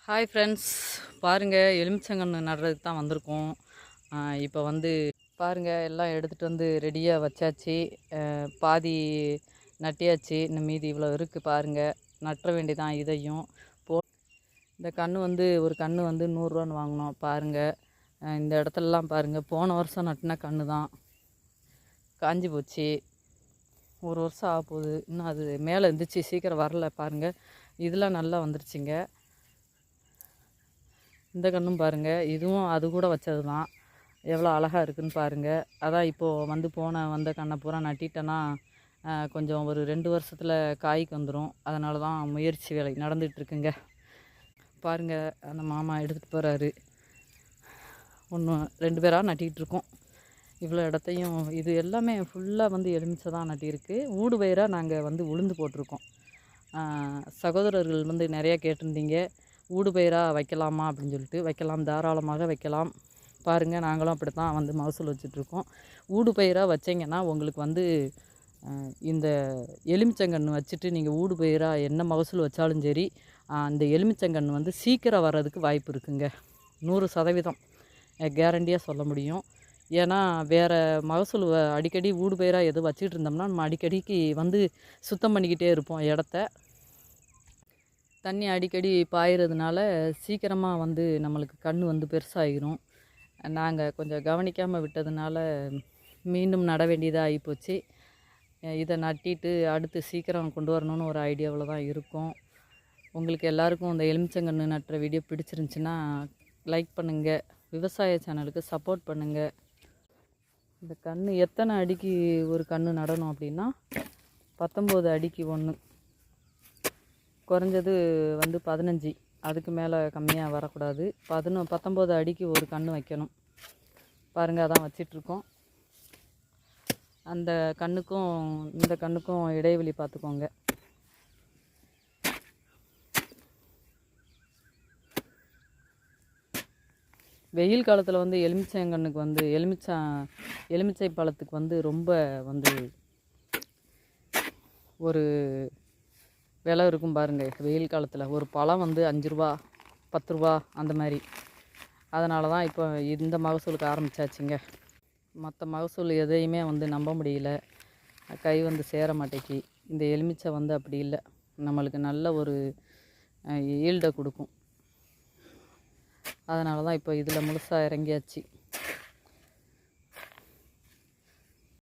Hi friends, பாருங்கள் எலுமிச்சங்கன்று நடுறதுக்கு தான் வந்திருக்கோம். இப்போ பாருங்கள் எல்லாம் எடுத்துகிட்டு ரெடியாக வச்சாச்சு. பாதி நட்டியாச்சு, இன்னும் மீதி இவ்வளோ இருக்குது. பாருங்கள், நட்டுற வேண்டியதான் இதையும். இந்த கன்று ஒரு கன்று 100 ரூபான்னு வாங்கினோம். பாருங்கள், இந்த இடத்துலலாம் பாருங்கள், போன வருஷம் நட்டின கன்று தான் காஞ்சி போச்சு. ஒரு வருஷம் ஆக போகுது, இன்னும் அது மேலே இருந்துச்சு, சீக்கிரம் வரல. பாருங்கள், இதெல்லாம் நல்லா வந்துருச்சுங்க. இந்த கன்றும் பாருங்கள், இதுவும் அது கூட வச்சது தான். எவ்வளோ அழகாக இருக்குதுன்னு பாருங்கள். அதான் இப்போது வந்த கன்றை பூரா நட்டிட்டேன்னா கொஞ்சம் ஒரு 2 வருஷத்தில் காய்க்கு வந்துடும். அதனால தான் முயற்சி வேலை நடந்துகிட்ருக்குங்க. பாருங்கள், அந்த மாமா எடுத்துகிட்டு போகிறாரு. 2 பேராக நட்டிக்கிட்டு இருக்கோம். இவ்வளோ இடத்தையும் இது எல்லாமே ஃபுல்லாக எலுமிச்சை தான் நட்டியிருக்கு. ஊடு பயிராக நாங்கள் உளுந்து போட்டிருக்கோம். சகோதரர்கள் நிறையா கேட்டிருந்தீங்க, ஊடு பயிராக வைக்கலாமா அப்படின்னு சொல்லிட்டு. வைக்கலாம், தாராளமாக வைக்கலாம். பாருங்கள், நாங்களும் அப்படி தான் மகசூல் வச்சிட்ருக்கோம். ஊடு பயிராக வச்சிங்கன்னா உங்களுக்கு இந்த எலுமிச்சங்கன்று வச்சுட்டு நீங்கள் ஊடு பயிராக என்ன மகசூல் வச்சாலும் சரி, அந்த எலுமிச்சங்கன்று சீக்கிரம் வர்றதுக்கு வாய்ப்பு இருக்குங்க. 100% கேரண்டியாக சொல்ல முடியும். ஏன்னா வேறு மகசூல் அடிக்கடி ஊடு பயிராக எதுவும் வச்சுக்கிட்டு இருந்தோம்னா நம்ம அடிக்கடிக்கு சுத்தம் பண்ணிக்கிட்டே இருப்போம். இடத்த தண்ணி அடிக்கடி பாயிறதுனால சீக்கிரமாக நம்மளுக்கு கன்று பெருசாகிரும். நாங்கள் கொஞ்சம் கவனிக்காமல் விட்டதுனால மீண்டும் நட வேண்டியதாக ஆகிப்போச்சு. இதை நட்டிட்டு அடுத்து சீக்கிரம் கொண்டு வரணும்னு ஒரு ஐடியாவில் தான் இருக்கும். உங்களுக்கு எல்லாருக்கும் இந்த எலுமிச்சங்கன்று நட்டுற வீடியோ பிடிச்சிருந்துச்சின்னா லைக் பண்ணுங்கள், விவசாய சேனலுக்கு சப்போர்ட் பண்ணுங்கள். இந்த கன்று எத்தனை அடிக்கு ஒரு கன்று நடணும் அப்படின்னா 19 அடிக்கு 1, குறைஞ்சது 15, அதுக்கு மேலே கம்மியாக வரக்கூடாது. 19 அடிக்கு ஒரு கன்று வைக்கணும். பாருங்கள், அதான் வச்சிட்ருக்கோம். அந்த கன்றுக்கும் இந்த கன்றுக்கும் இடைவெளி பார்த்துக்கோங்க. வெயில் காலத்தில் எலுமிச்சங்கன்றுக்கு எலுமிச்சை பழத்துக்கு ரொம்ப ஒரு விலை இருக்கும் பாருங்கள். வெயில் காலத்தில் ஒரு பழம் 5 ரூபா 10 ரூபா அந்த மாதிரி. அதனால தான் இப்போ இந்த மகசூலுக்கு ஆரம்பித்தாச்சுங்க. மற்ற மகசூல் எதையுமே நம்ப முடியல, கை சேர மாட்டேங்கி. இந்த எலுமிச்சை அப்படி இல்லை, நம்மளுக்கு நல்ல ஒரு ஈல்டை கொடுக்கும். அதனால தான் இப்போ இதில் முழுசாக இறங்கியாச்சு.